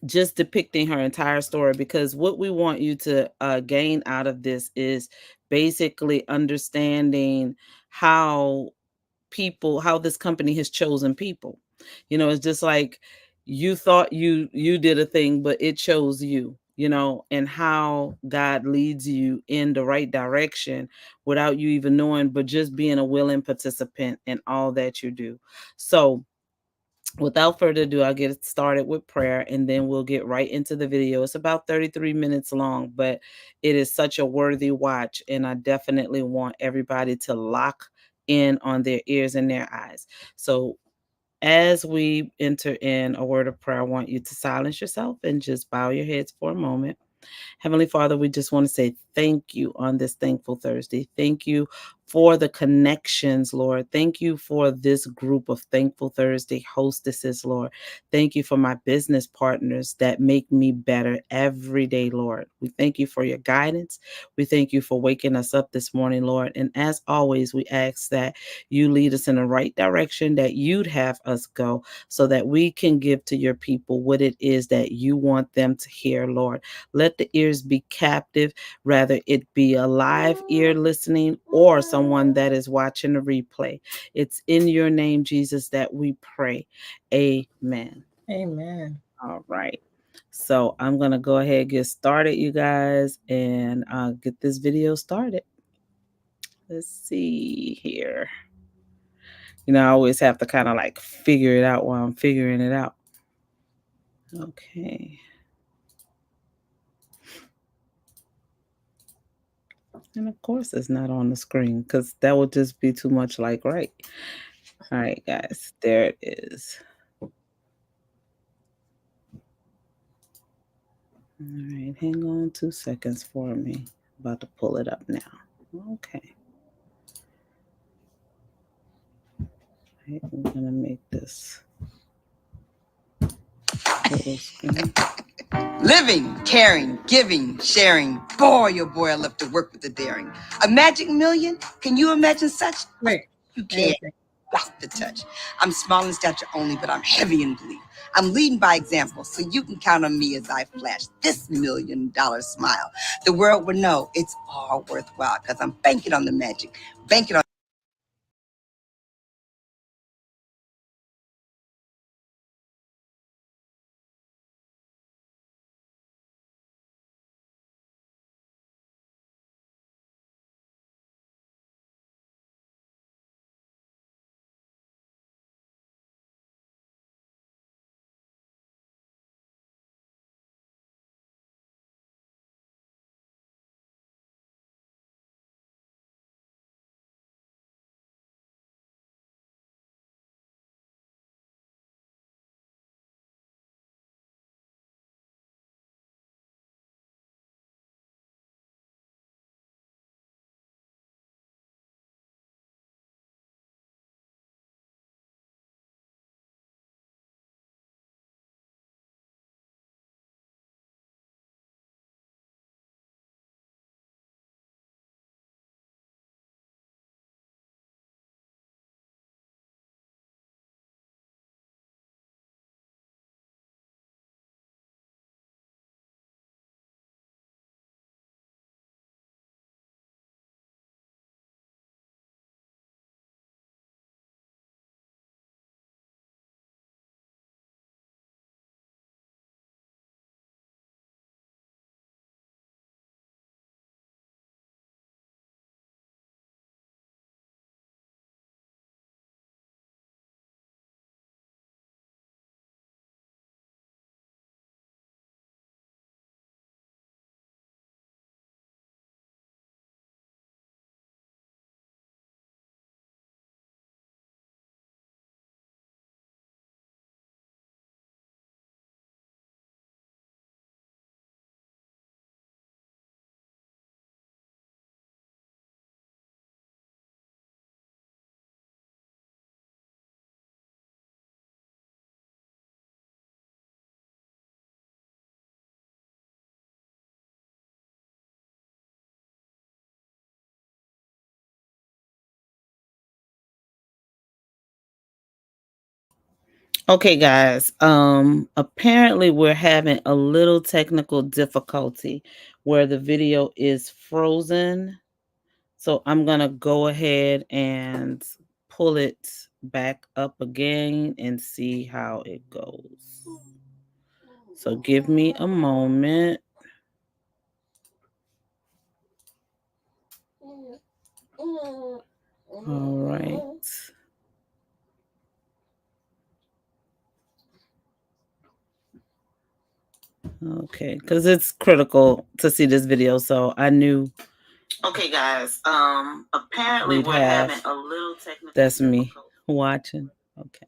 just depicting her entire story, because what we want you to gain out of this is basically understanding how how this company has chosen people. It's just like you thought you did a thing, but it chose you, and how God leads you in the right direction without you even knowing, but just being a willing participant in all that you do. So without further ado, I'll get started with prayer and then we'll get right into the video. It's about 33 minutes long, but it is such a worthy watch. And I definitely want everybody to lock in on their ears and their eyes. So as we enter in a word of prayer, I want you to silence yourself and just bow your heads for a moment. Heavenly Father, we just want to say thank you on this Thankful Thursday. Thank you for the connections, Lord. Thank you for this group of Thankful Thursday hostesses, Lord. Thank you for my business partners that make me better every day, Lord. We thank you for your guidance. We thank you for waking us up this morning, Lord. And as always, we ask that you lead us in the right direction, that you'd have us go, so that we can give to your people what it is that you want them to hear, Lord. Let the ears be captive, rather it be a live ear listening or someone that is watching the replay. It's in your name, Jesus, that we pray. Amen. Amen. All right. So I'm going to go ahead and get started, you guys, and get this video started. Let's see here. I always have to kind of like figure it out while I'm figuring it out. Okay. And of course, it's not on the screen because that would just be too much like, right? All right, guys, there it is. All right, hang on 2 seconds for me. About to pull it up now. Okay. Right, I'm gonna make this full screen. Living, caring, giving, sharing. Boy, oh boy, I love to work with the daring. A magic million? Can you imagine such? Wait. You can't. Got to touch. I'm small in stature only, but I'm heavy in belief. I'm leading by example, so you can count on me as I flash this $1,000,000 smile. The world will know it's all worthwhile because I'm banking on the magic, banking on Okay, guys. Apparently we're having a little technical difficulty where the video is frozen. So I'm going to go ahead and pull it back up again and see how it goes. So give me a moment. All right. Okay, because it's critical to see this video, so I knew. Okay, guys. Apparently we're having a little technical. That's me watching. Okay.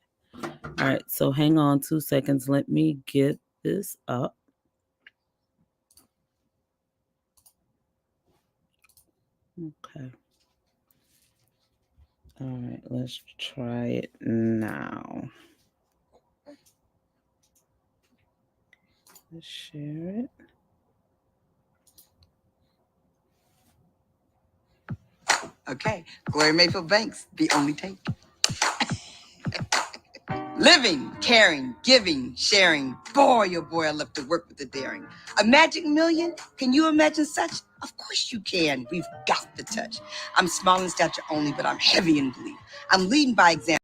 All right. So hang on 2 seconds. Let me get this up. Okay. All right. Let's try it now. Let's share it. Okay, Gloria Mayfield Banks, the only take. Living, caring, giving, sharing. Boy, oh boy, I love to work with the daring. A magic million? Can you imagine such? Of course you can. We've got the touch. I'm small in stature only, but I'm heavy in belief. I'm leading by example.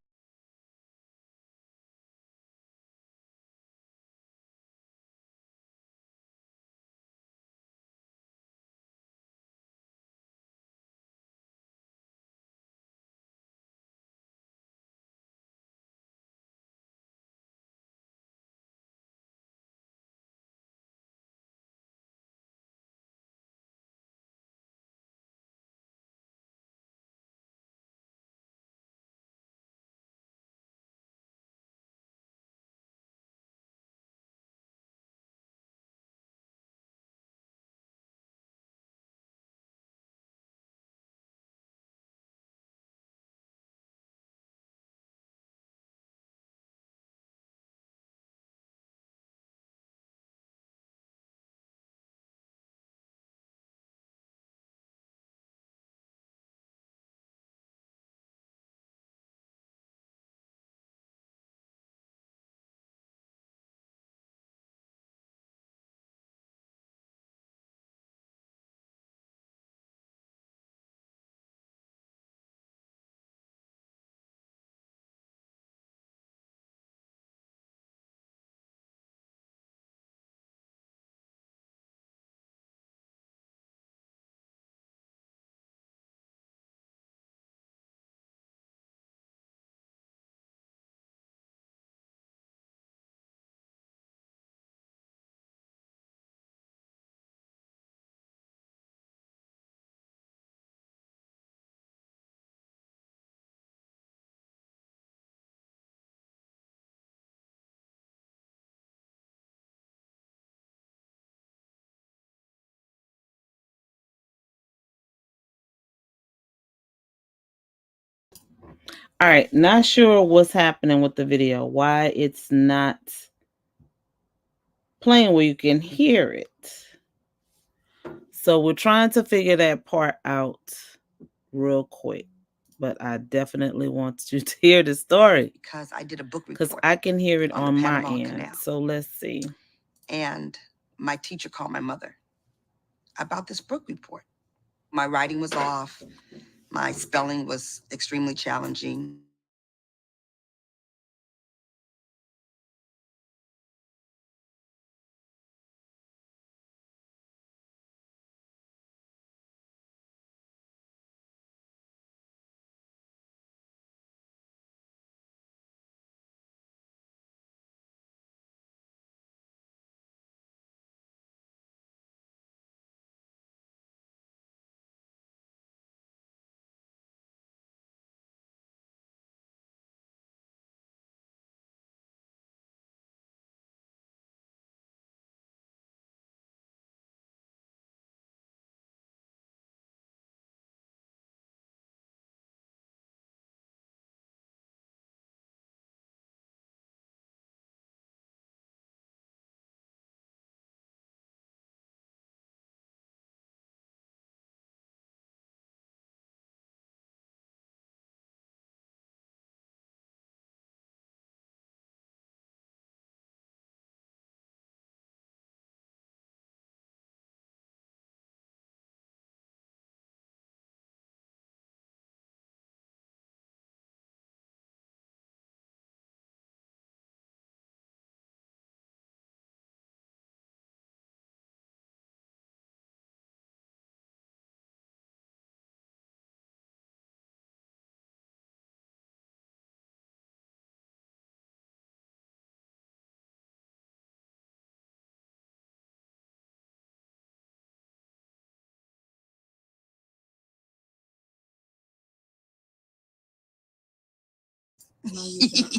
All right, not sure what's happening with the video, why it's not playing where you can hear it. So we're trying to figure that part out real quick. But I definitely want you to hear the story. Because I did a book report. Because I can hear it on my Panama end. Canal. So let's see. And my teacher called my mother about this book report. My writing was off. My spelling was extremely challenging.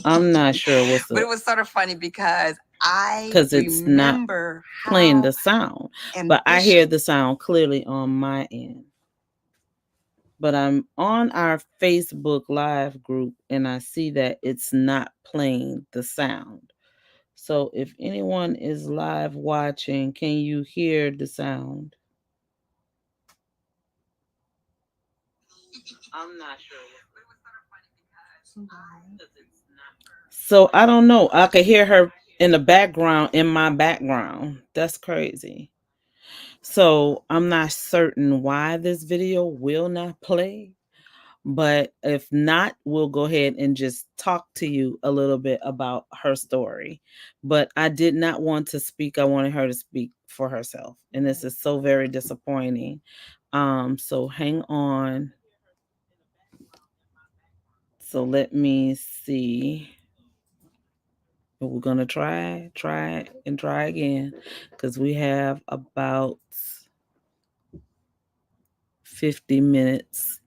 I'm not sure what's But it the was sort of funny because I because it's not remember playing how the sound, but I hear ambitious. the sound clearly on my end. But I'm on our Facebook Live group and I see that it's not playing the sound. So if anyone is live watching, can you hear the sound? I'm not sure. So I don't know. I could hear her in the background, in my background. That's crazy. So I'm not certain why this video will not play. But if not, we'll go ahead and just talk to you a little bit about her story. But I did not want to speak. I wanted her to speak for herself. And this is so very disappointing. So hang on. So let me see. But we're gonna try and try again. Because we have about 50 minutes.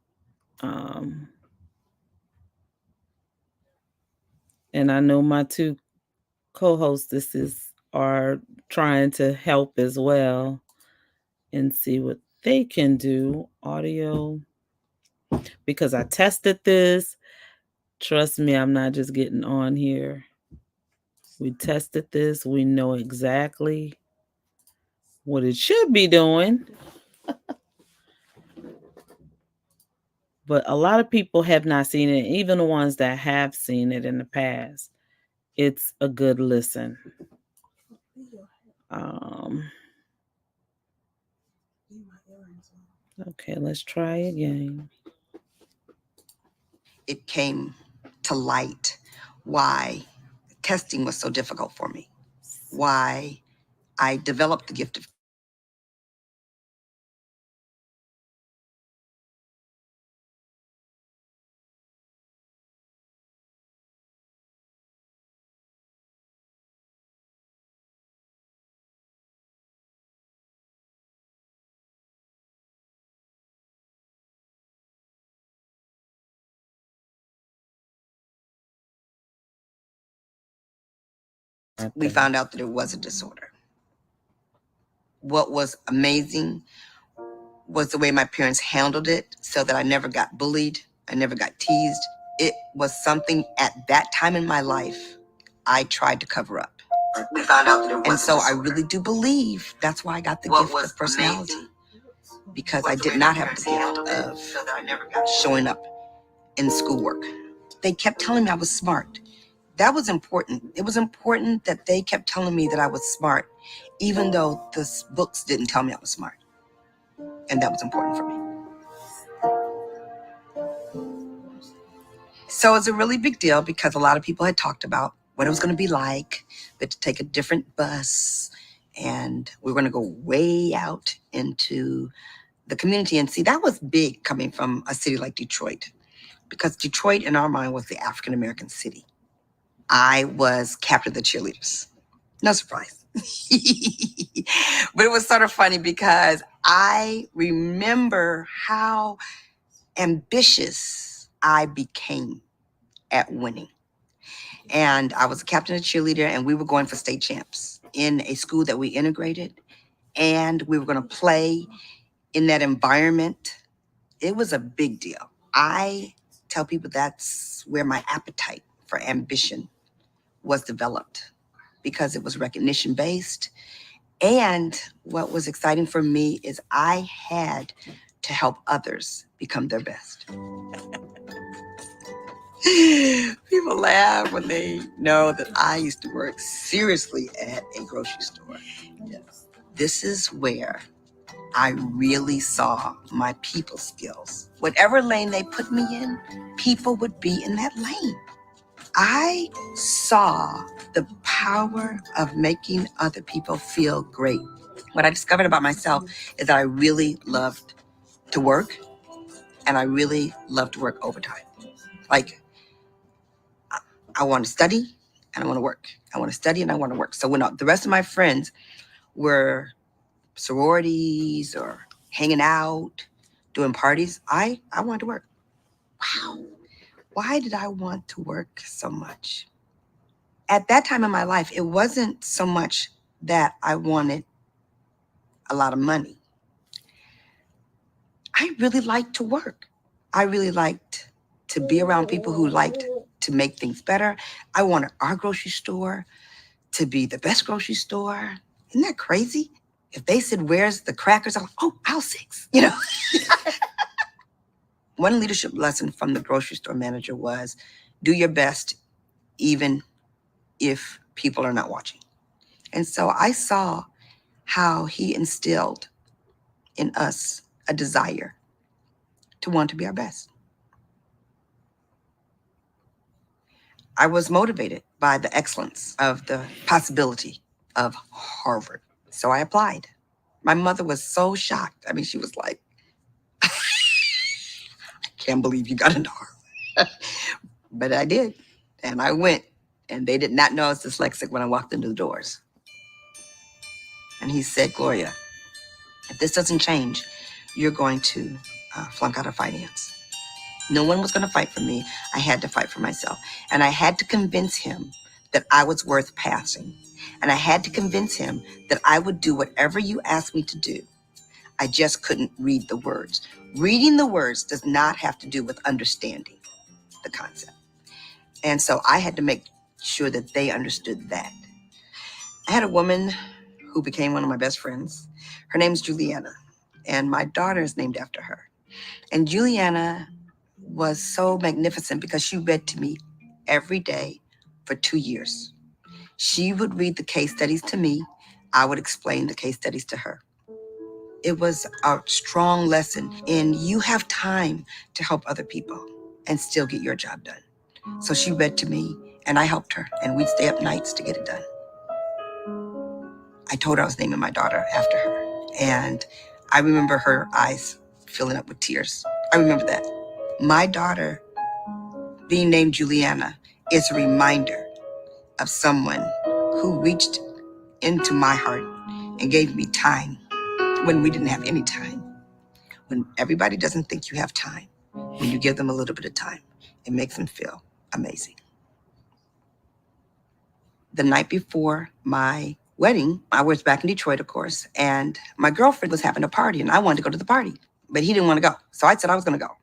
And I know my two co-hostesses are trying to help as well and see what they can do. Audio, because I tested this. Trust me, I'm not just getting on here. We tested this. We know exactly what it should be doing. But a lot of people have not seen it, even the ones that have seen it in the past. It's a good listen. Um, okay, let's try again. It came to light why testing was so difficult for me, why I developed the gift of we found out that it was a disorder. What was amazing was the way my parents handled it so that I never got bullied, I never got teased. It was something at that time in my life I tried to cover up. We found out that it was and so I really do believe that's why I got the gift of personality. Because I did not have the gift of showing up in schoolwork. They kept telling me I was smart. That was important. It was important that they kept telling me that I was smart, even though the books didn't tell me I was smart. And that was important for me. So it's a really big deal because a lot of people had talked about what it was going to be like. We had to take a different bus and we were going to go way out into the community. And see, that was big coming from a city like Detroit, because Detroit in our mind was the African American city. I was captain of the cheerleaders. No surprise. But it was sort of funny because I remember how ambitious I became at winning. And I was a captain of cheerleader, and we were going for state champs in a school that we integrated. And we were going to play in that environment. It was a big deal. I tell people that's where my appetite for ambition was developed, because it was recognition based. And what was exciting for me is I had to help others become their best. People laugh when they know that I used to work seriously at a grocery store. Yes. This is where I really saw my people skills. Whatever lane they put me in, people would be in that lane. I saw the power of making other people feel great. What I discovered about myself is that I really loved to work, and I really loved to work overtime. Like, I want to study and I want to work. I want to study and I want to work. So when the rest of my friends were sororities or hanging out, doing parties, I wanted to work. Wow. Why did I want to work so much? At that time in my life, it wasn't so much that I wanted a lot of money. I really liked to work. I really liked to be around people who liked to make things better. I wanted our grocery store to be the best grocery store. Isn't that crazy? If they said, "Where's the crackers?" I'm like, "Oh, aisle 6, you know." One leadership lesson from the grocery store manager was do your best even if people are not watching. And so I saw how he instilled in us a desire to want to be our best. I was motivated by the excellence of the possibility of Harvard. So I applied. My mother was so shocked. I mean, she was like, "I can't believe you got into Harvard." But I did. And I went. And they did not know I was dyslexic when I walked into the doors. And he said, "Gloria, if this doesn't change, you're going to flunk out of finance." No one was going to fight for me. I had to fight for myself. And I had to convince him that I was worth passing. And I had to convince him that I would do whatever you asked me to do. I just couldn't read the words. Reading the words does not have to do with understanding the concept. And so I had to make sure that they understood that. I had a woman who became one of my best friends. Her name's Juliana, and my daughter is named after her. And Juliana was so magnificent because she read to me every day for 2 years. She would read the case studies to me. I would explain the case studies to her. It was a strong lesson in you have time to help other people and still get your job done. So she read to me and I helped her, and we'd stay up nights to get it done. I told her I was naming my daughter after her. And I remember her eyes filling up with tears. I remember that. My daughter being named Juliana is a reminder of someone who reached into my heart and gave me time when we didn't have any time. When everybody doesn't think you have time, when you give them a little bit of time, it makes them feel amazing. The night before my wedding, I was back in Detroit, of course, and my girlfriend was having a party, and I wanted to go to the party, but he didn't want to go. So I said I was going to go.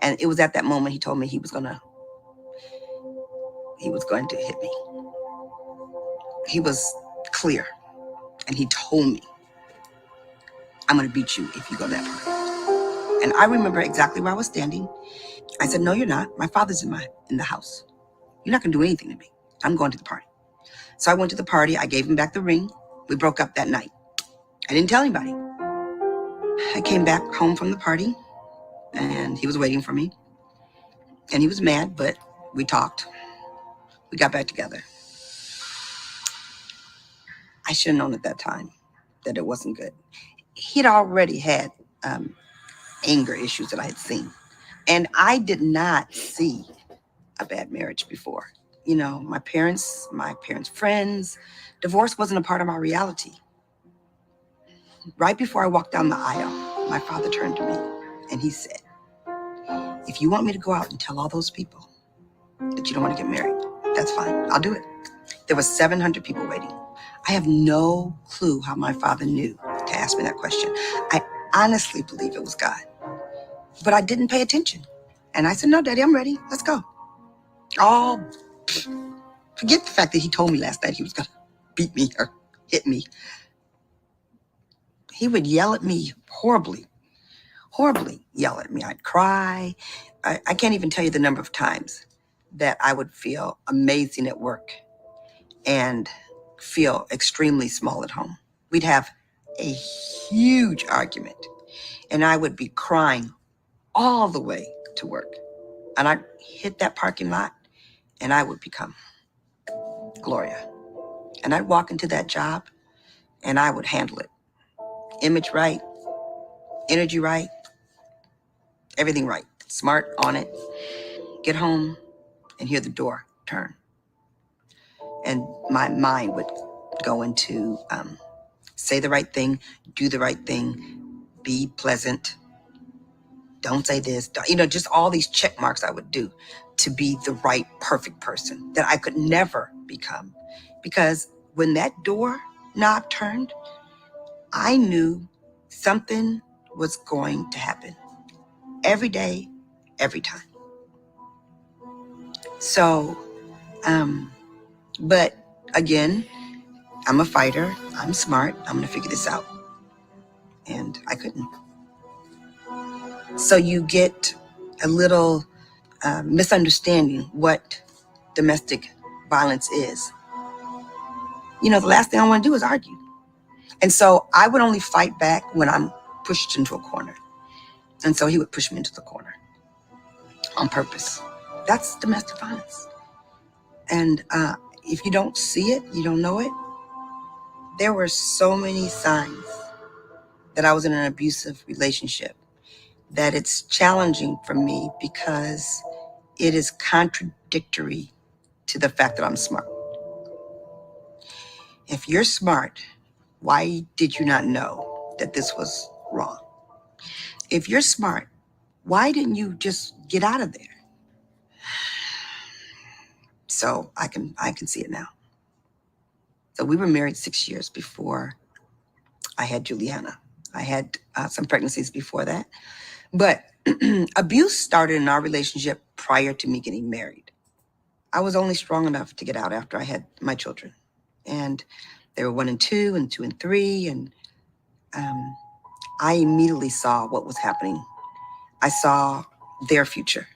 And it was at that moment he told me he was going to hit me. He was clear, and he told me, "I'm going to beat you if you go to that party." And I remember exactly where I was standing. I said, "No, you're not. My father's in the house. You're not going to do anything to me. I'm going to the party." So I went to the party. I gave him back the ring. We broke up that night. I didn't tell anybody. I came back home from the party, and he was waiting for me. And he was mad, but we talked. We got back together. I should have known at that time that it wasn't good. He'd already had anger issues that I had seen. And I did not see a bad marriage before. You know, my parents' friends, divorce wasn't a part of my reality. Right before I walked down the aisle, my father turned to me and he said, "If you want me to go out and tell all those people that you don't want to get married, that's fine. I'll do it." There were 700 people waiting. I have no clue how my father knew to ask me that question. I honestly believe it was God, but I didn't pay attention. And I said, "No, Daddy, I'm ready. Let's go." Oh, forget the fact that he told me last night he was going to beat me or hit me. He would yell at me horribly yell at me. I'd cry. I can't even tell you the number of times that I would feel amazing at work and feel extremely small at home. We'd have a huge argument, and I would be crying all the way to work. And I'd hit that parking lot, and I would become Gloria. And I'd walk into that job, and I would handle it. Image right, energy right, everything right. Smart on it. Get home and hear the door turn. And my mind would go into say the right thing, do the right thing, be pleasant, don't say this, just all these check marks I would do to be the right, perfect person that I could never become. Because when that door knob turned, I knew something was going to happen every day, every time. So, but again, I'm a fighter. I'm smart. I'm going to figure this out. And I couldn't. So you get a little misunderstanding what domestic violence is. You know, the last thing I want to do is argue. And so I would only fight back when I'm pushed into a corner. And so he would push me into the corner on purpose. That's domestic violence. And if you don't see it, you don't know it. There were so many signs that I was in an abusive relationship that it's challenging for me because it is contradictory to the fact that I'm smart. If you're smart, why did you not know that this was wrong? If you're smart, why didn't you just get out of there? So I can see it now. So we were married 6 years before I had Juliana. I had some pregnancies before that. But abuse started in our relationship prior to me getting married. I was only strong enough to get out after I had my children. And they were 1 and 2 and 2 and 3. And I immediately saw what was happening. I saw their future.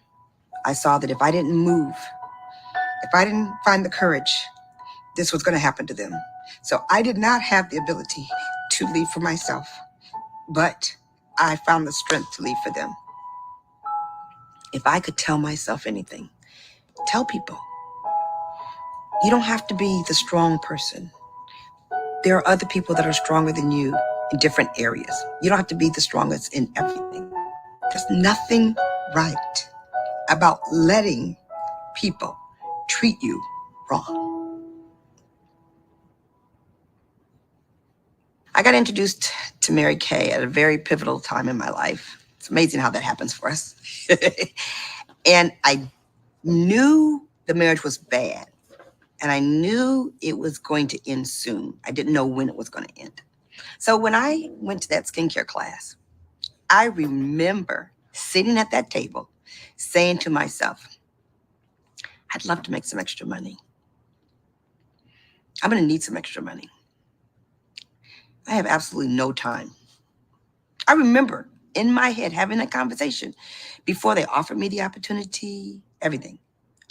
I saw that if I didn't move, if I didn't find the courage, this was going to happen to them. So I did not have the ability to leave for myself, but I found the strength to leave for them. If I could tell myself anything, tell people. You don't have to be the strong person. There are other people that are stronger than you in different areas. You don't have to be the strongest in everything. There's nothing right about letting people treat you wrong. I got introduced to Mary Kay at a very pivotal time in my life. It's amazing how that happens for us. And I knew the marriage was bad. And I knew it was going to end soon. I didn't know when it was going to end. So when I went to that skincare class, I remember sitting at that table saying to myself, I'd love to make some extra money. I'm going to need some extra money. I have absolutely no time. I remember in my head having that conversation before they offered me the opportunity, everything.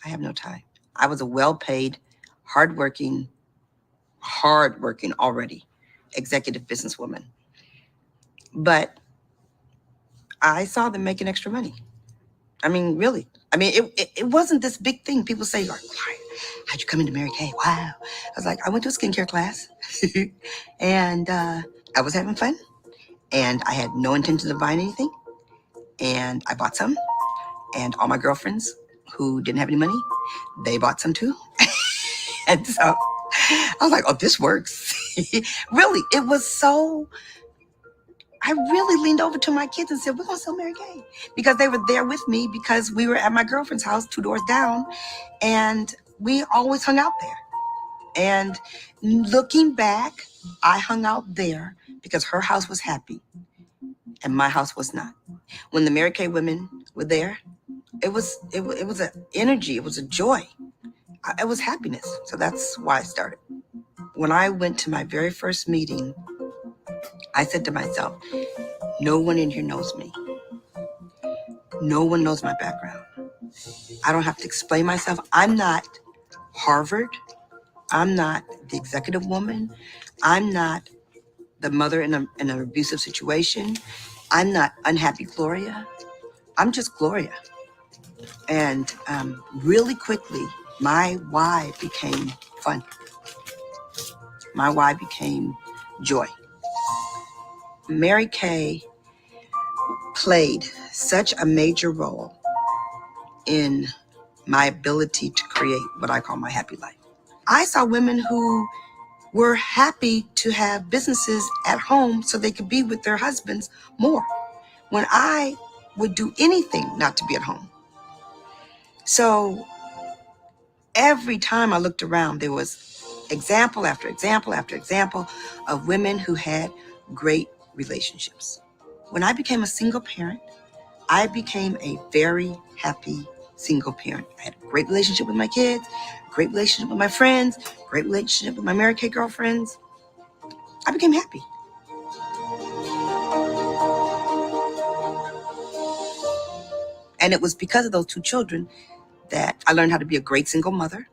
I have no time. I was a well-paid, hardworking already executive businesswoman. But I saw them making extra money. I mean, really. I mean, it wasn't this big thing. People say, how'd you come into Mary Kay? Wow. I was like, I went to a skincare class and I was having fun and I had no intention of buying anything. And I bought some, and all my girlfriends who didn't have any money, they bought some too. And so I was like, oh, this works. Really, it was so, I really leaned over to my kids and said, we're going to sell Mary Kay. Because they were there with me because we were at my girlfriend's house 2 doors down, and we always hung out there. And looking back, I hung out there because her house was happy and my house was not. When the Mary Kay women were there, it was an energy, it was a joy. It was happiness. So that's why I started. When I went to my very first meeting, I said to myself, no one in here knows me. No one knows my background. I don't have to explain myself. I'm not Harvard. I'm not the executive woman. I'm not the mother in an abusive situation. I'm not unhappy Gloria. I'm just Gloria. And really quickly, my why became fun. My why became joy. Mary Kay played such a major role in my ability to create what I call my happy life. I saw women who were happy to have businesses at home so they could be with their husbands more, when I would do anything not to be at home. So every time I looked around, there was example after example after example of women who had great relationships. When I became a single parent, I became a very happy single parent. I had a great relationship with my kids, great relationship with my friends, great relationship with my Mary Kay girlfriends. I became happy. And it was because of those two children that I learned how to be a great single mother.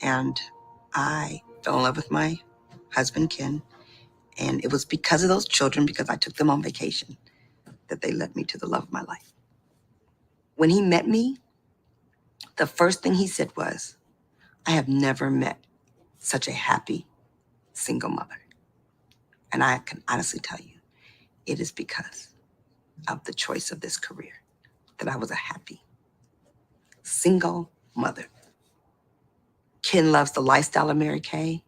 And I fell in love with my husband, Ken. And it was because of those children, because I took them on vacation, that they led me to the love of my life. When he met me, the first thing he said was, I have never met such a happy single mother. And I can honestly tell you, it is because of the choice of this career that I was a happy single mother. Ken loves the lifestyle of Mary Kay.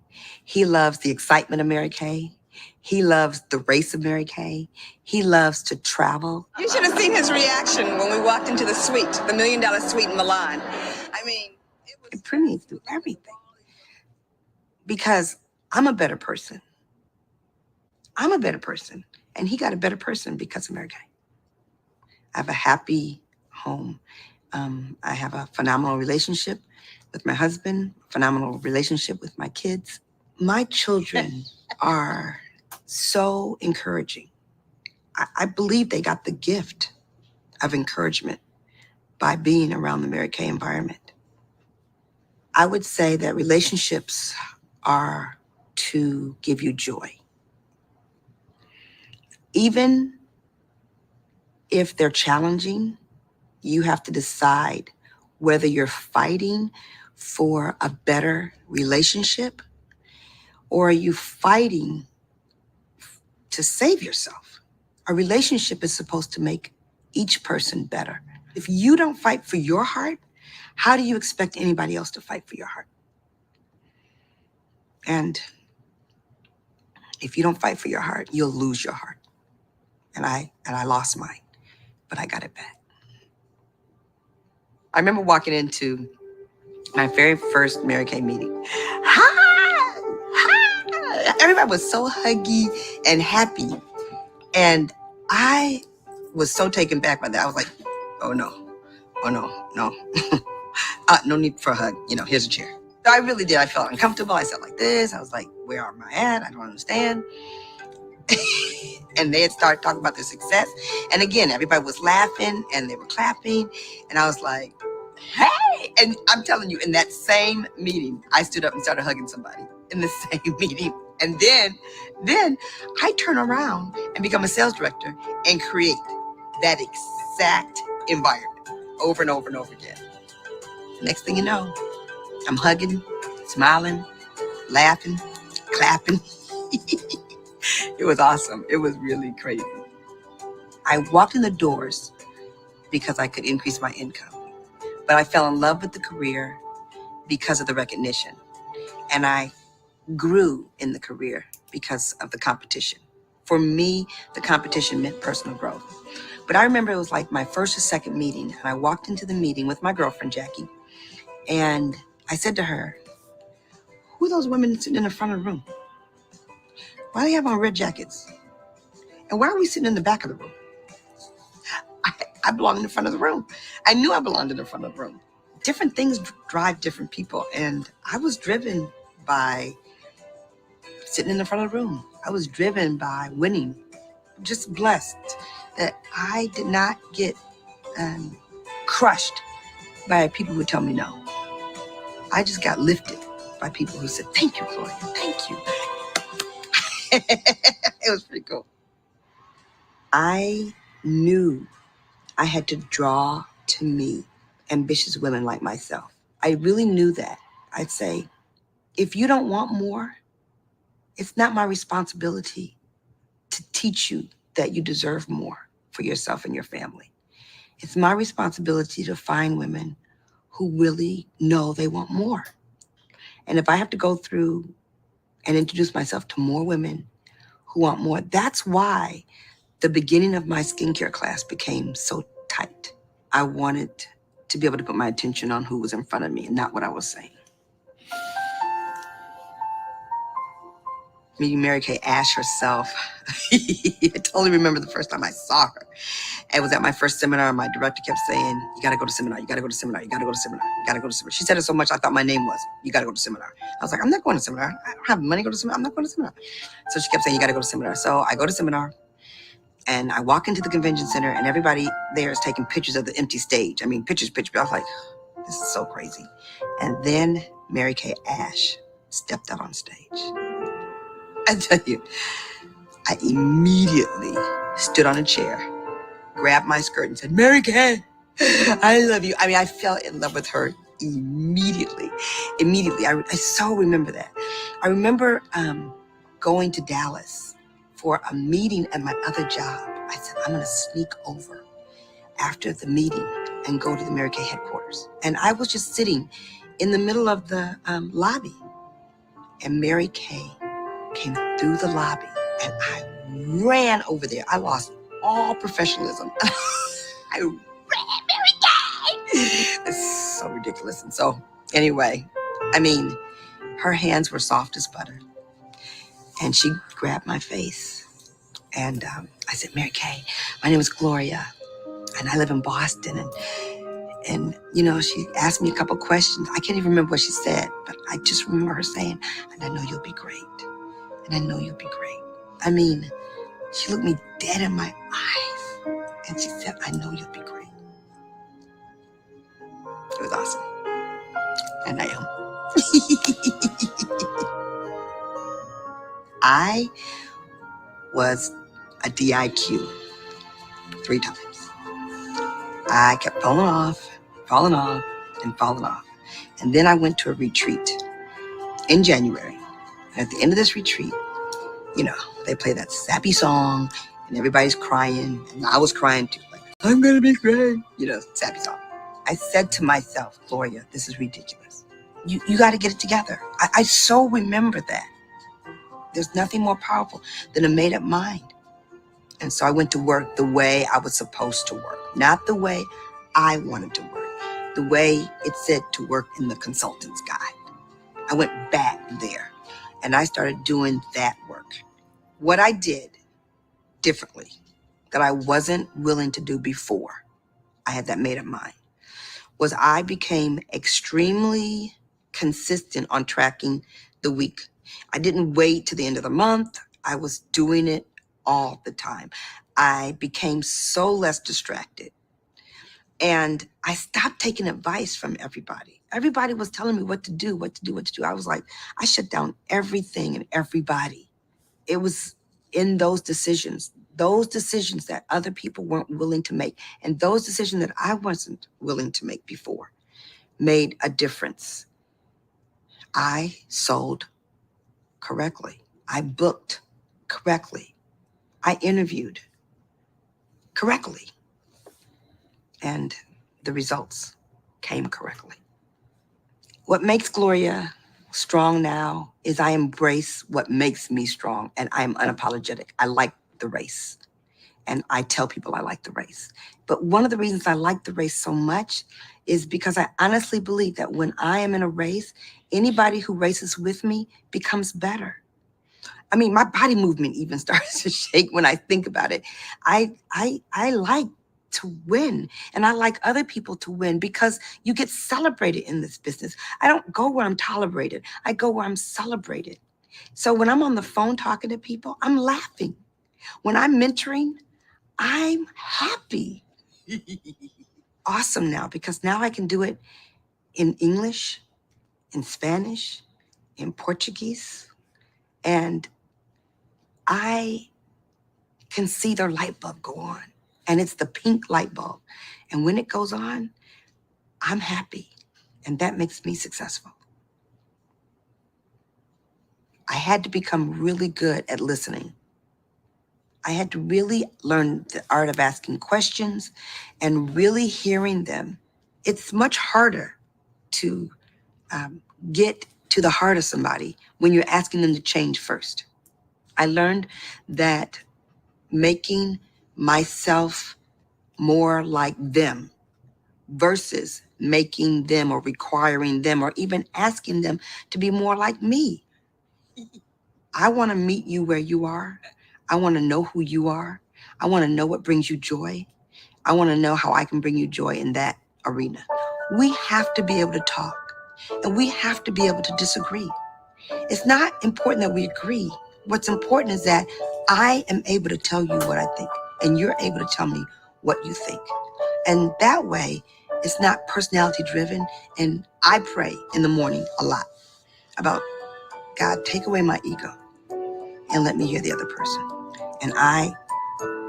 He loves the excitement of Mary Kay. He loves the race of Mary Kay. He loves to travel. You should have seen his reaction when we walked into the suite, the $1 Million Suite in Milan. I mean, it permeates through everything. Because I'm a better person. I'm a better person. And he got a better person because of Mary Kay. I have a happy home. I have a phenomenal relationship with my husband, phenomenal relationship with my kids. My children are so encouraging. I believe they got the gift of encouragement by being around the Mary Kay environment. I would say that relationships are to give you joy. Even if they're challenging, you have to decide whether you're fighting for a better relationship or are you fighting to save yourself. A relationship is supposed to make each person better. If you don't fight for your heart, how do you expect anybody else to fight for your heart? And if you don't fight for your heart, you'll lose your heart. And I lost mine, but I got it back. I remember walking into my very first Mary Kay meeting. Hi! Hi! Everybody was so huggy and happy. And I was so taken back by that. I was like, oh no, no. No need for a hug. Here's a chair. So I really did. I felt uncomfortable. I sat like this. I was like, where am I at? I don't understand. And they had started talking about their success. And again, everybody was laughing and they were clapping. And I was like, hey. And I'm telling you, in that same meeting, I stood up and started hugging somebody in the same meeting. And then I turn around and become a sales director and create that exact environment over and over and over again. Next thing you know, I'm hugging, smiling, laughing, clapping. It was awesome. It was really crazy. I walked in the doors because I could increase my income, but I fell in love with the career because of the recognition. And I grew in the career because of the competition. For me, the competition meant personal growth. But I remember it was like my first or second meeting, and I walked into the meeting with my girlfriend, Jackie, and I said to her, who are those women sitting in the front of the room? Why do they have on red jackets? And why are we sitting in the back of the room? I belong in the front of the room. I knew I belonged in the front of the room. Different things drive different people, and I was driven by sitting in the front of the room. I was driven by winning. Just blessed that I did not get crushed by people who would tell me no. I just got lifted by people who said, thank you, Gloria, thank you. It was pretty cool. I knew I had to draw to me ambitious women like myself. I really knew that. I'd say, if you don't want more, it's not my responsibility to teach you that you deserve more for yourself and your family. It's my responsibility to find women who really know they want more. And if I have to go through and introduce myself to more women who want more, that's why the beginning of my skincare class became so tight. I wanted to be able to put my attention on who was in front of me and not what I was saying. Meeting Mary Kay Ash herself. I totally remember the first time I saw her. It was at my first seminar. My director kept saying, you got to go to seminar. You got to go to seminar. You got to go to seminar. You got to go to seminar. She said it so much, I thought my name was, you got to go to seminar. I was like, I'm not going to seminar. I don't have money to go to seminar. I'm not going to seminar. So she kept saying, you got to go to seminar. So I go to seminar and I walk into the convention center and everybody there is taking pictures of the empty stage. I mean, pictures. I was like, this is so crazy. And then Mary Kay Ash stepped out on stage. I tell you, I immediately stood on a chair, grabbed my skirt and said, Mary Kay, I love you. I mean, I fell in love with her immediately. I so remember that. I remember going to Dallas for a meeting at my other job. I said, I'm going to sneak over after the meeting and go to the Mary Kay headquarters. And I was just sitting in the middle of the lobby. And Mary Kay came through the lobby and I ran over there. I lost all professionalism. I ran Mary Kay. It's so ridiculous. And so anyway, I mean, her hands were soft as butter. And she grabbed my face. And I said, Mary Kay, my name is Gloria. And I live in Boston. And you know, she asked me a couple questions. I can't even remember what she said, but I just remember her saying, and I know you'll be great. And I know you'll be great. I mean, she looked me dead in my eyes. And she said, I know you'll be great. It was awesome. And I am. I was a DIQ 3 times. I kept falling off. And then I went to a retreat in January. And at the end of this retreat, you know, they play that sappy song and everybody's crying. And I was crying too. Like, I'm going to be great. You know, sappy song. I said to myself, Gloria, this is ridiculous. You got to get it together. I so remember that. There's nothing more powerful than a made up mind. And so I went to work the way I was supposed to work, not the way I wanted to work, the way it said to work in the consultant's guide. I went back there and I started doing that work. What I did differently that I wasn't willing to do before I had that made up mind was I became extremely consistent on tracking the week. I didn't wait to the end of the month. I was doing it all the time. I became so less distracted. And I stopped taking advice from everybody. Everybody was telling me what to do. I was like, I shut down everything and everybody. It was in those decisions that other people weren't willing to make, and those decisions that I wasn't willing to make before made a difference. I sold correctly. I booked correctly. I interviewed correctly. And the results came correctly. What makes Gloria strong now is I embrace what makes me strong, and I'm unapologetic. I like the race, and I tell people I like the race. But one of the reasons I like the race so much is because I honestly believe that when I am in a race, anybody who races with me becomes better. I mean, my body movement even starts to shake when I think about it. I like to win, and I like other people to win because you get celebrated in this business. I don't go where I'm tolerated. I go where I'm celebrated. So when I'm on the phone talking to people, I'm laughing. When I'm mentoring, I'm happy. Awesome now, because now I can do it in English, in Spanish, in Portuguese, and I can see their light bulb go on. And it's the pink light bulb. And when it goes on, I'm happy. And that makes me successful. I had to become really good at listening. I had to really learn the art of asking questions and really hearing them. It's much harder to get to the heart of somebody when you're asking them to change first. I learned that making myself more like them versus making them or requiring them or even asking them to be more like me. I want to meet you where you are. I want to know who you are. I want to know what brings you joy. I want to know how I can bring you joy in that arena. We have to be able to talk, and we have to be able to disagree. It's not important that we agree. What's important is that I am able to tell you what I think, and you're able to tell me what you think. And that way, it's not personality driven. And I pray in the morning a lot about, God, take away my ego and let me hear the other person. And I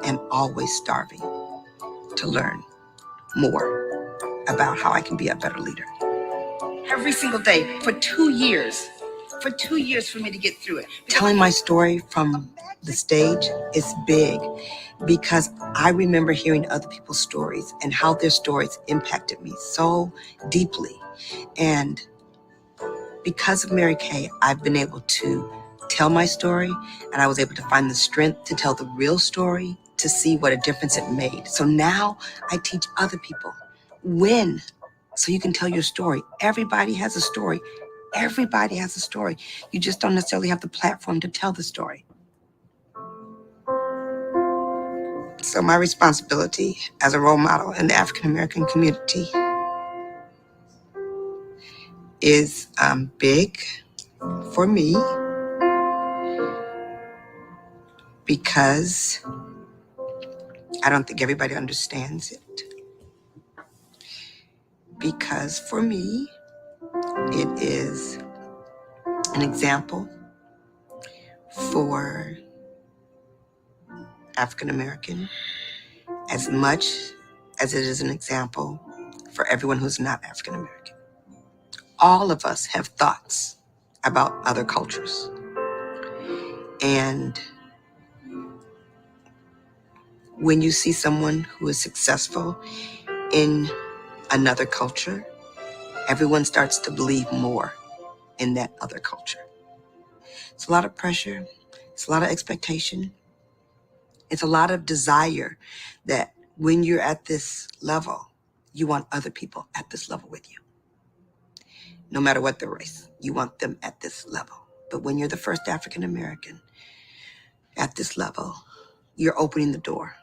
am always starving to learn more about how I can be a better leader. Every single day for 2 years. For 2 years for me to get through it. Telling my story from the stage is big because I remember hearing other people's stories and how their stories impacted me so deeply. And because of Mary Kay, I've been able to tell my story, and I was able to find the strength to tell the real story, to see what a difference it made. So now I teach other people when, so you can tell your story. Everybody has a story. Everybody has a story. You just don't necessarily have the platform to tell the story. So my responsibility as a role model in the African American community is big for me because I don't think everybody understands it. Because for me, it is an example for African American as much as it is an example for everyone who's not African American. All of us have thoughts about other cultures. And when you see someone who is successful in another culture, everyone starts to believe more in that other culture. It's a lot of pressure. It's a lot of expectation. It's a lot of desire that when you're at this level, you want other people at this level with you. No matter what the race, you want them at this level. But when you're the first African American at this level, you're opening the door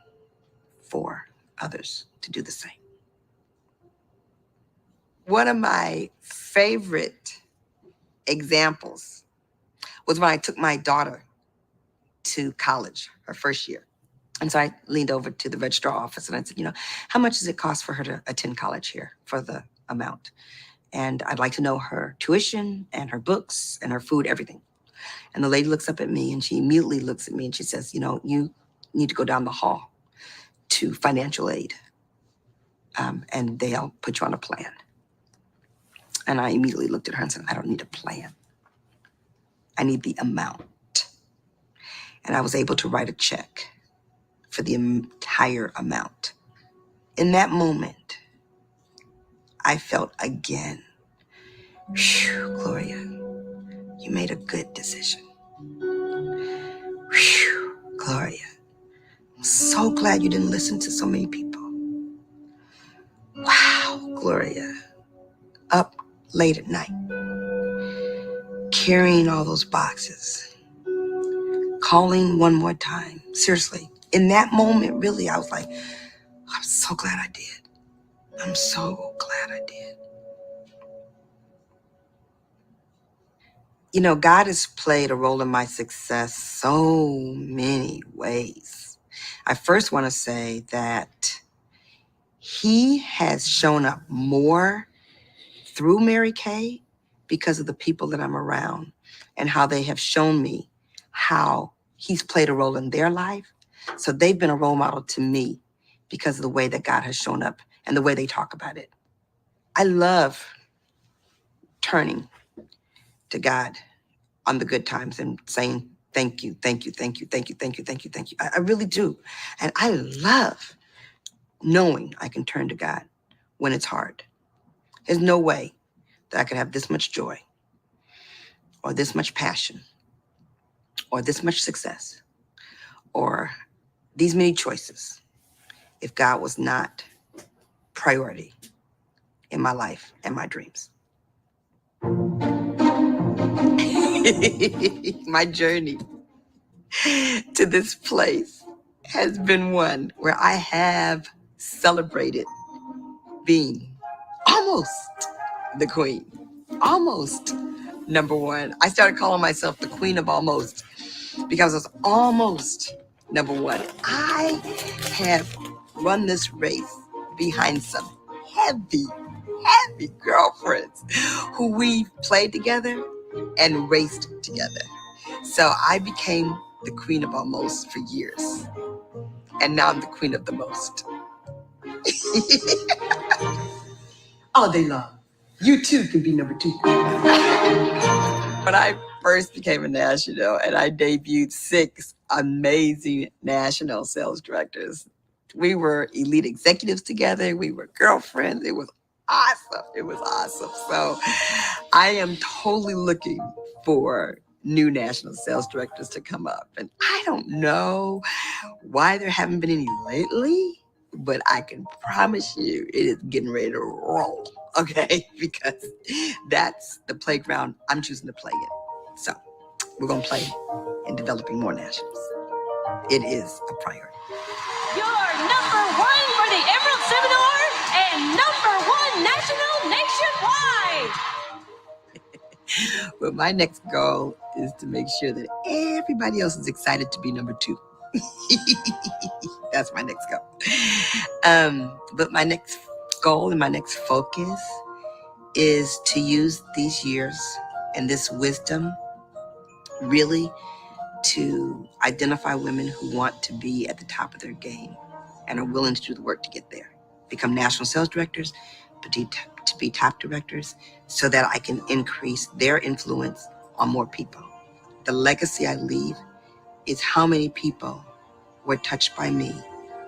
for others to do the same. One of my favorite examples was when I took my daughter to college, her first year. And so I leaned over to the registrar office and I said, how much does it cost for her to attend college here for the amount? And I'd like to know her tuition and her books and her food, everything. And the lady looks up at me and she immediately looks at me and she says, you need to go down the hall to financial aid and they'll put you on a plan. And I immediately looked at her and said, I don't need a plan. I need the amount. And I was able to write a check for the entire amount. In that moment, I felt again, whew, Gloria, you made a good decision. Whew, Gloria, I'm so glad you didn't listen to so many people. Wow, Gloria, up late at night, carrying all those boxes, calling one more time. Seriously, in that moment, really, I was like, I'm so glad I did. I'm so glad I did. God has played a role in my success so many ways. I first want to say that he has shown up more through Mary Kay because of the people that I'm around and how they have shown me how he's played a role in their life. So they've been a role model to me because of the way that God has shown up and the way they talk about it. I love turning to God on the good times and saying, thank you, thank you, thank you, thank you, thank you, thank you, thank you. I really do. And I love knowing I can turn to God when it's hard. There's no way that I could have this much joy or this much passion or this much success or these many choices if God was not priority in my life and my dreams. My journey to this place has been one where I have celebrated being almost the queen, almost number one. I started calling myself the queen of almost because I was almost number one. I have run this race behind some heavy, heavy girlfriends who we played together and raced together. So I became the queen of almost for years. And now I'm the queen of the most. All day long. You too can be number two. When I first became a national and I debuted 6 amazing national sales directors, we were elite executives together. We were girlfriends. It was awesome. It was awesome. So I am totally looking for new national sales directors to come up. And I don't know why there haven't been any lately, but I can promise you it is getting ready to roll. Okay, because that's the playground I'm choosing to play in. So we're gonna play in developing more nationals. It is a priority. You're number one for the Emerald Seminar and number one national nationwide. But my next goal is to make sure that everybody else is excited to be number two. That's my next goal. But my next goal and my next focus is to use these years and this wisdom really to identify women who want to be at the top of their game and are willing to do the work to get there. Become national sales directors, but to be top directors so that I can increase their influence on more people. The legacy I leave is how many people were touched by me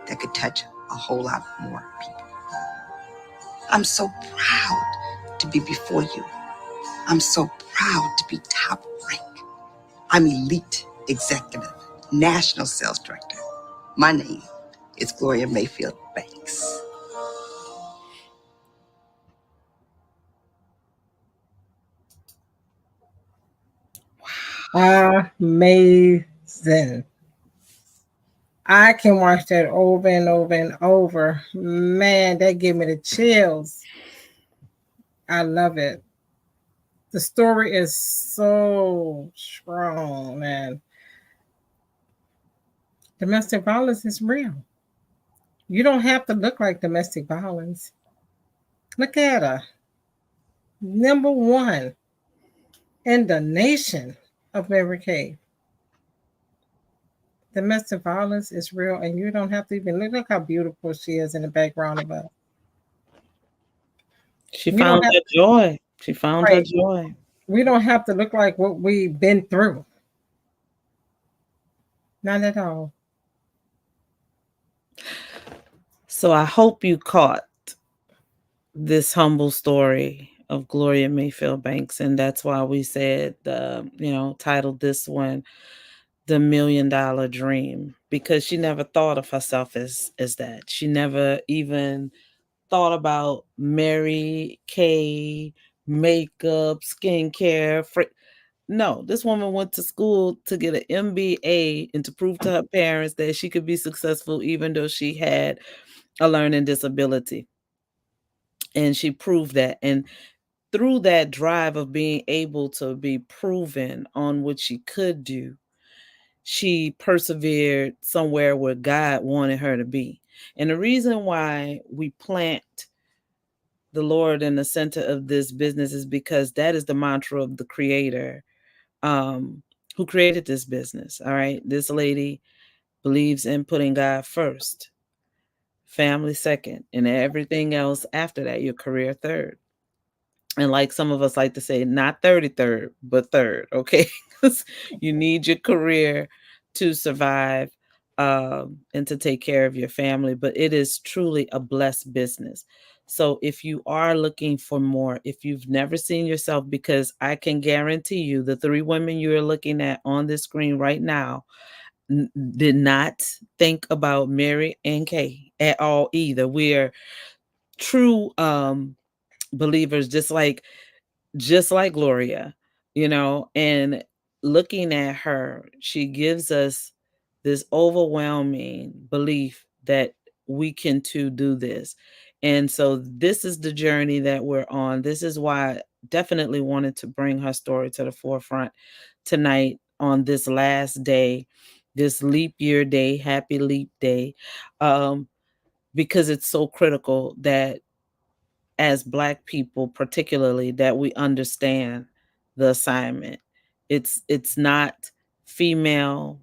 that could touch a whole lot more people. I'm so proud to be before you. I'm so proud to be top rank. I'm elite executive, national sales director. My name is Gloria Mayfield Banks. Amazing. I can watch that over and over and over. Man, that gave me the chills. I love it. The story is so strong, man. Domestic violence is real. You don't have to look like domestic violence. Look at her. Number one in the nation of Mary Kay. Domestic violence is real, and you don't have to even look how beautiful she is in the background of us. She We don't found have her joy. She found her Right. joy. We don't have to look like what we've been through. Not at all. So I hope you caught this humble story of Gloria Mayfield Banks, and that's why we said, titled this one "The $1 Million Dream," because she never thought of herself as that. She never even thought about Mary Kay, makeup, skincare. No, this woman went to school to get an MBA and to prove to her parents that she could be successful even though she had a learning disability. And she proved that. And through that drive of being able to be proven on what she could do, she persevered somewhere where God wanted her to be. And the reason why we plant the Lord in the center of this business is because that is the mantra of the creator who created this business. All right. This lady believes in putting God first, family second, and everything else after that, your career third. And like some of us like to say, not 33rd, but third, okay? Because you need your career to survive and to take care of your family. But it is truly a blessed business. So if you are looking for more, if you've never seen yourself, because I can guarantee you the 3 women you're looking at on this screen right now did not think about Mary and Kay at all either. We're true believers, just like Gloria, and looking at her, she gives us this overwhelming belief that we can too do this. And so this is the journey that we're on. This is why I definitely wanted to bring her story to the forefront tonight on this last day, this leap year day, happy leap day, um, because it's so critical that as Black people particularly, that we understand the assignment. It's not female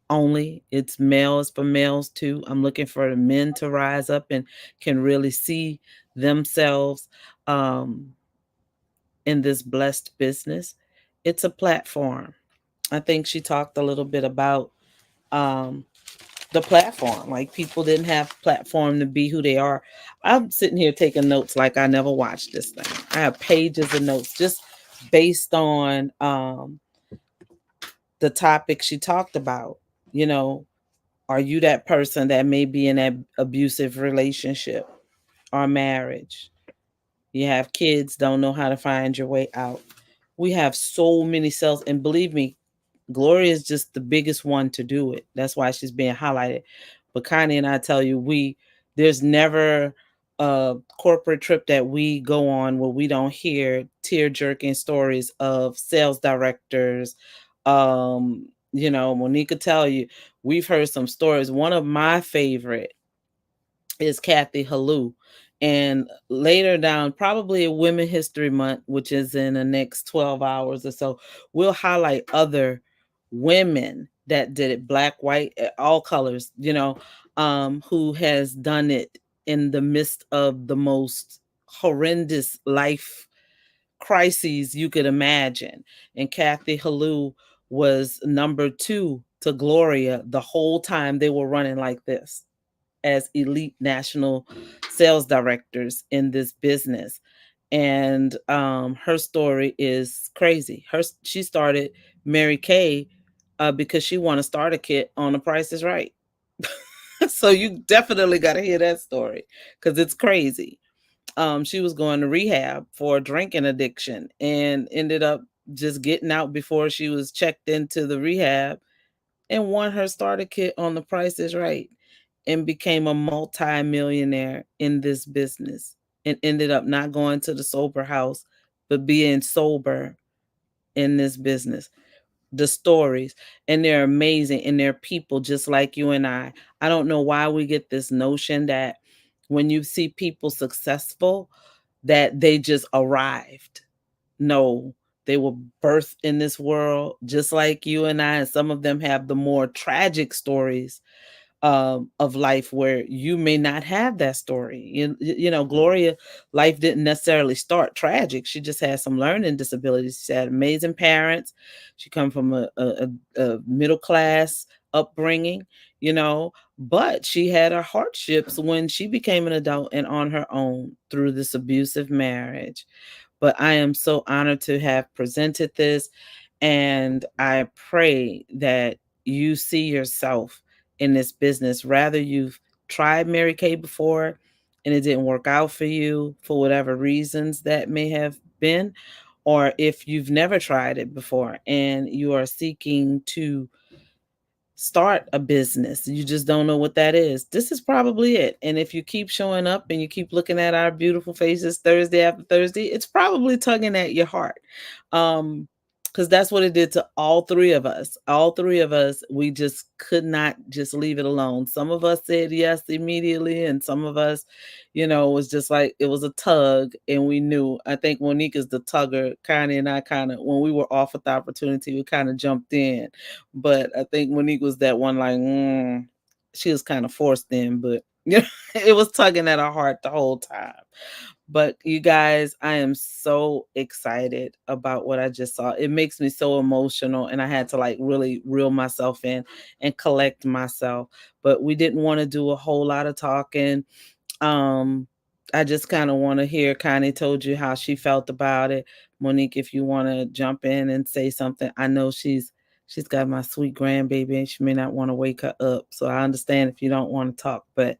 only, it's males for males too. I'm looking for the men to rise up and can really see themselves um, in this blessed business. It's a platform. I think she talked a little bit about um, the platform. Like, people didn't have platform to be who they are. I'm sitting here taking notes like I never watched this thing. I have pages of notes just based on the topic she talked about. You know, are you that person that may be in an abusive relationship or marriage? You have kids, don't know how to find your way out. We have so many cells, and believe me, Gloria is just the biggest one to do it. That's why she's being highlighted. But Connie and I tell you, there's never a corporate trip that we go on where we don't hear tear jerking stories of sales directors. Monique could tell you, we've heard some stories. One of my favorite is Kathy Halou. And later down, probably Women History Month, which is in the next 12 hours or so, we'll highlight other women that did it, Black, white, all colors, who has done it in the midst of the most horrendous life crises you could imagine. And Kathy Halou was number two to Gloria the whole time they were running like this as elite national sales directors in this business. And her story is crazy. She started Mary Kay because she won a starter kit on The Price is Right. So you definitely got to hear that story because it's crazy. She was going to rehab for a drinking addiction and ended up just getting out before she was checked into the rehab and won her starter kit on The Price is Right and became a multi-millionaire in this business and ended up not going to the sober house, but being sober in this business. The stories, and they're amazing, and they're people just like you and I. I don't know why we get this notion that when you see people successful, that they just arrived. No, they were birthed in this world just like you and I, and some of them have the more tragic stories of life where you may not have that story. Gloria, life didn't necessarily start tragic. She just had some learning disabilities. She had amazing parents. She come from a middle class upbringing, but she had her hardships when she became an adult and on her own through this abusive marriage. But I am so honored to have presented this. And I pray that you see yourself in this business. Rather, you've tried Mary Kay before and it didn't work out for you for whatever reasons that may have been, or if you've never tried it before and you are seeking to start a business, you just don't know what that is, this is probably it. And if you keep showing up and you keep looking at our beautiful faces Thursday after Thursday, it's probably tugging at your heart. Because that's what it did to all three of us. All three of us, we just could not just leave it alone. Some of us said yes immediately, and some of us, it was just like it was a tug, and we knew. I think Monique is the tugger. Connie and I kind of, when we were offered the opportunity, we kind of jumped in. But I think Monique was that one, like, she was kind of forced in, but it was tugging at our heart the whole time. But you guys, I am so excited about what I just saw. It makes me so emotional, and I had to like really reel myself in and collect myself. But we didn't want to do a whole lot of talking. I just kind of want to hear Connie told you how she felt about it. Monique, if you want to jump in and say something. I know she's got my sweet grandbaby and she may not want to wake her up. So I understand if you don't want to talk, but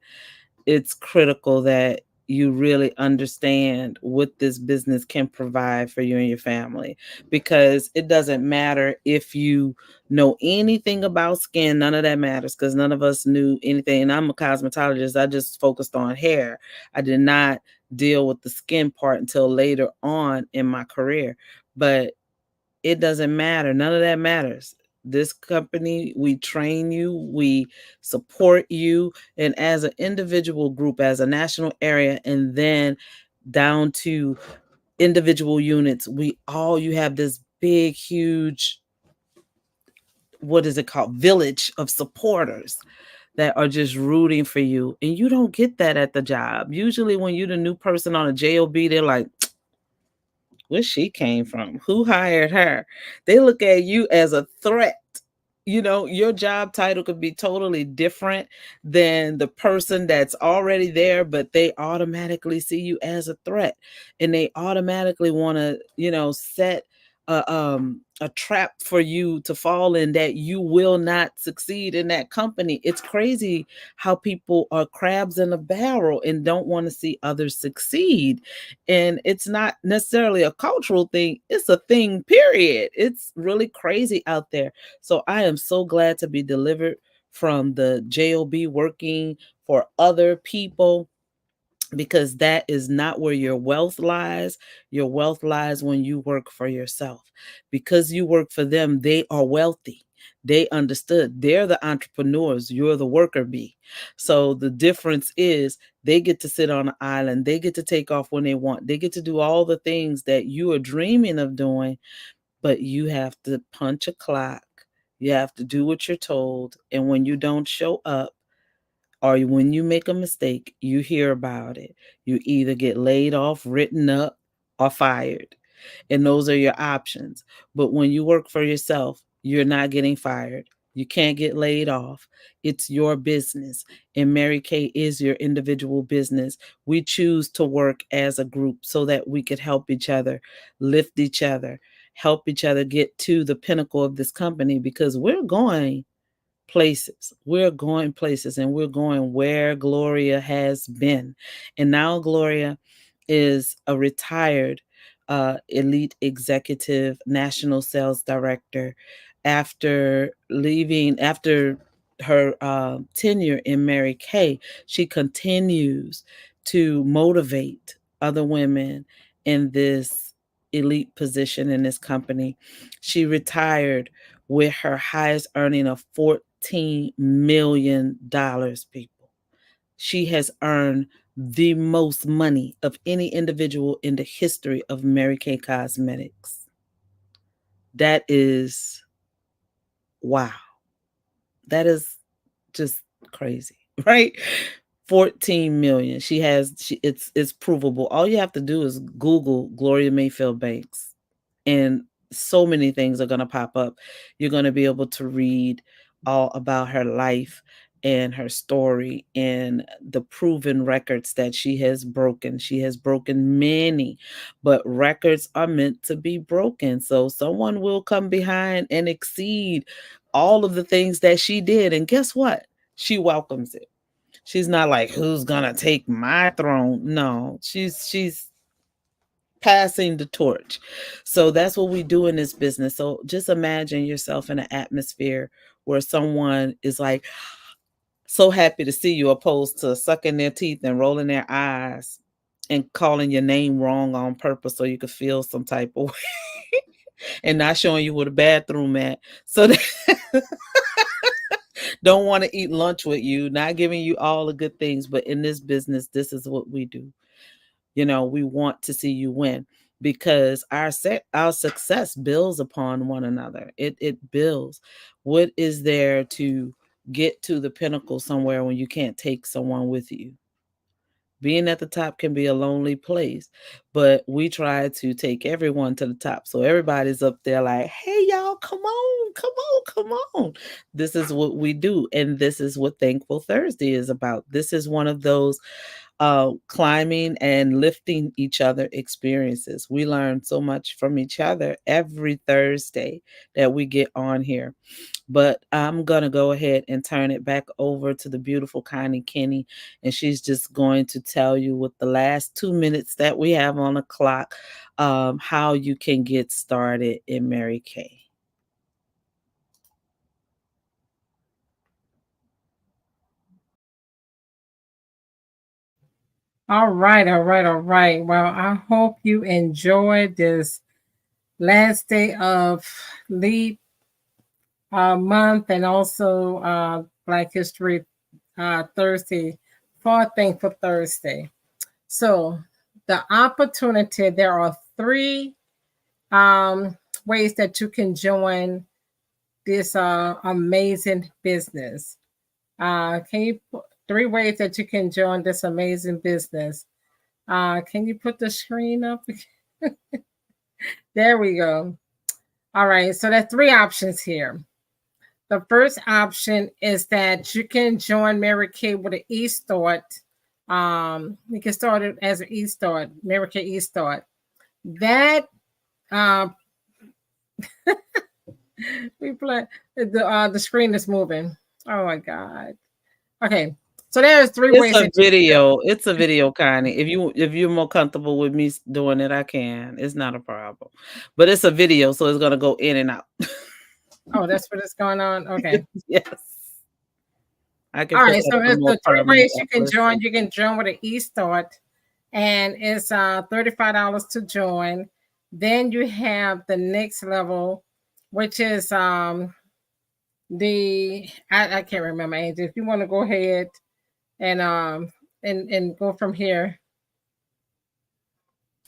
it's critical that you really understand what this business can provide for you and your family, because it doesn't matter if you know anything about skin. None of that matters, because none of us knew anything. And I'm a cosmetologist. I just focused on hair. I did not deal with the skin part until later on in my career. But it doesn't matter. None of that matters. This company, we train you, we support you, and as an individual group, as a national area, and then down to individual units, you have this big, huge, what is it called? Village of supporters that are just rooting for you. And you don't get that at the job. Usually when you're the new person on a job, they're like, where she came from, who hired her. They look at you as a threat. You know, your job title could be totally different than the person that's already there, but they automatically see you as a threat, and they automatically want to, set a trap for you to fall in, that you will not succeed in that company. It's crazy how people are crabs in a barrel and don't want to see others succeed. And it's not necessarily a cultural thing, it's a thing, period. It's really crazy out there. So I am so glad to be delivered from the job, working for other people, because that is not where your wealth lies. Your wealth lies when you work for yourself. Because you work for them, they are wealthy. They understood. They're the entrepreneurs. You're the worker bee. So the difference is they get to sit on an island. They get to take off when they want. They get to do all the things that you are dreaming of doing, but you have to punch a clock. You have to do what you're told. And when you don't show up, or when you make a mistake, you hear about it. You either get laid off, written up, or fired. And those are your options. But when you work for yourself, you're not getting fired. You can't get laid off. It's your business. And Mary Kay is your individual business. We choose to work as a group so that we could help each other, lift each other, help each other get to the pinnacle of this company, because we're going places. We're going places, and we're going where Gloria has been. And now Gloria is a retired elite executive national sales director. After her tenure in Mary Kay, she continues to motivate other women in this elite position in this company. She retired with her highest earning of $14 million, people. She has earned the most money of any individual in the history of Mary Kay Cosmetics. That is, wow. That is just crazy, right? 14 million. It's provable. All you have to do is Google Gloria Mayfield Banks, and so many things are going to pop up. You're going to be able to read all about her life and her story and the proven records that she has broken. She has broken many, but records are meant to be broken. So someone will come behind and exceed all of the things that she did. And guess what? She welcomes it. She's not like, who's going to take my throne? No, she's passing the torch. So that's what we do in this business. So just imagine yourself in an atmosphere where someone is like so happy to see you, opposed to sucking their teeth and rolling their eyes and calling your name wrong on purpose so you could feel some type of way and not showing you where the bathroom at. So don't want to eat lunch with you, not giving you all the good things. But in this business, this is what we do. We want to see you win, because our success builds upon one another. It builds. What is there to get to the pinnacle somewhere when you can't take someone with you? Being at the top can be a lonely place, but we try to take everyone to the top. So everybody's up there like, hey, y'all, come on, come on, come on. This is what we do. And this is what Thankful Thursday is about. This is one of those climbing and lifting each other experiences. We learn so much from each other every Thursday that we get on here. But I'm going to go ahead and turn it back over to the beautiful Connie Kenny. And she's just going to tell you with the last 2 minutes that we have on the clock, how you can get started in Mary Kay. All right, all right, all right. Well, I hope you enjoyed this last day of Leap month and also Black History Thursday for Thankful Thursday. So the opportunity, there are 3 ways that you can join this amazing business. Can you 3 ways that you can join this amazing business? Can you put the screen up? There we go. All right, so there's 3 options here. The first option is that you can join Mary Kay with an eStart. You can start it as an eStart, Mary Kay eStart. That we play the screen is moving. Oh my God. Okay, so there's 3 ways. It's a video. It's a video, Connie. If you're more comfortable with me doing it, I can. It's not a problem. But it's a video, so it's gonna go in and out. Oh, that's what is going on. Okay. Yes. I can. All right. So it's the 3 ways you can join. You can join with an eStart, and it's $35 to join. Then you have the next level, which is I can't remember, Angel. If you want to go ahead and go from here.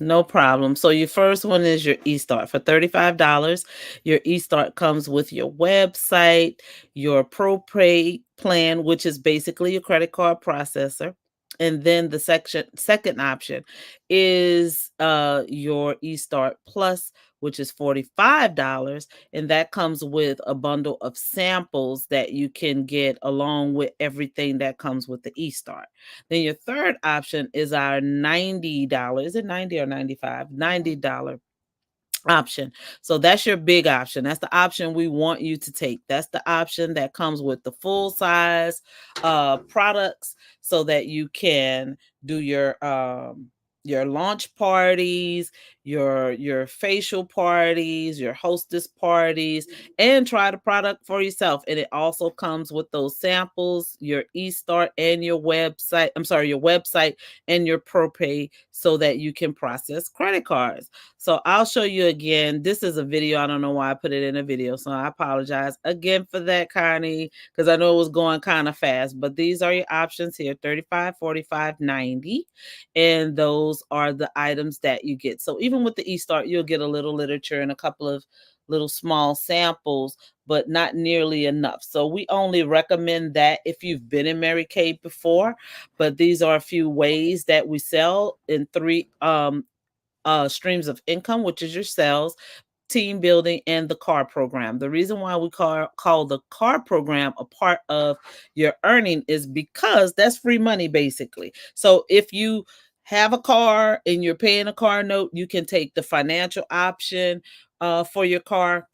No problem. So your first one is your eStart for $35. Your eStart comes with your website, your ProPay plan, which is basically your credit card processor. And then the second option is your eStart Plus, which is $45. And that comes with a bundle of samples that you can get along with everything that comes with the eStart. Then your third option is our $90. Is it 90 or 95? $90 option. So that's your big option. That's the option we want you to take. That's the option that comes with the full size products so that you can do your launch parties, your facial parties, your hostess parties, and try the product for yourself. And it also comes with those samples, your eStart and your website. I'm sorry, your website and your ProPay so that you can process credit cards. So I'll show you again. This is a video. I don't know why I put it in a video, so I apologize again for that, Connie, because I know it was going kind of fast. But these are your options here: 35, 45, 90, and those are the items that you get. So even with the eStart, you'll get a little literature and a couple of little small samples, but not nearly enough. So we only recommend that if you've been in Mary Kay before. But these are a few ways that we sell in 3 streams of income, which is your sales, team building, and the car program. The reason why we call the car program a part of your earning is because that's free money, basically. So if you have a car and you're paying a car note, you can take the financial option for your car.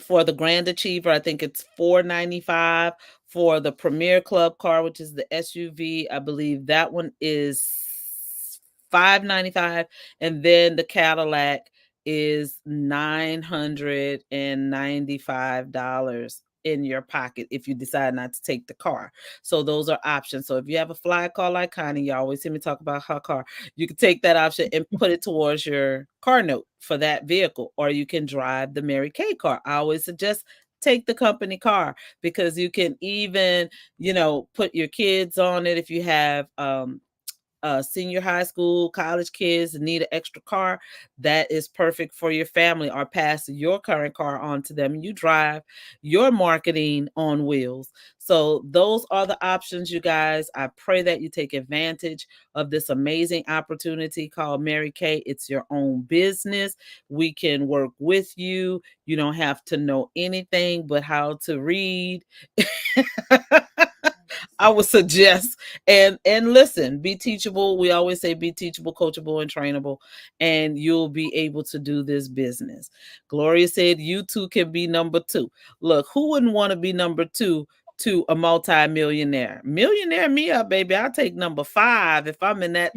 For the Grand Achiever, I think it's $495. For the Premier Club car, which is the SUV, I believe that one is $595. And then the Cadillac is $995 in your pocket if you decide not to take the car. So those are options. So if you have a fly car like Connie, you always hear me talk about her car, you can take that option and put it towards your car note for that vehicle, or you can drive the Mary Kay car. I always suggest take the company car because you can even, put your kids on it if you have senior high school, college kids need an extra car. That is perfect for your family, or pass your current car on to them. You drive your marketing on wheels. So those are the options, you guys. I pray that you take advantage of this amazing opportunity called Mary Kay. It's your own business. We can work with you. You don't have to know anything but how to read. I would suggest. And listen, be teachable. We always say be teachable, coachable, and trainable, and you'll be able to do this business. Gloria said you too can be number 2. Look, who wouldn't want to be number 2 to a multi-millionaire? Millionaire me up, baby. I'll take number 5 if I'm in that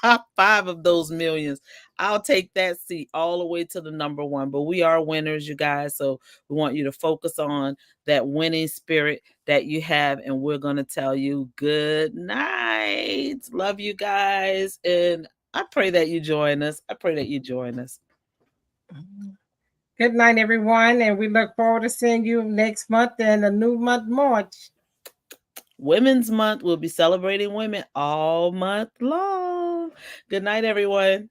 top 5 of those millions. I'll take that seat all the way to the number 1. But we are winners, you guys. So we want you to focus on that winning spirit that you have. And we're going to tell you good night. Love you guys. And I pray that you join us. Good night, everyone. And we look forward to seeing you next month and a new month, March. Women's Month. We'll be celebrating women all month long. Good night, everyone.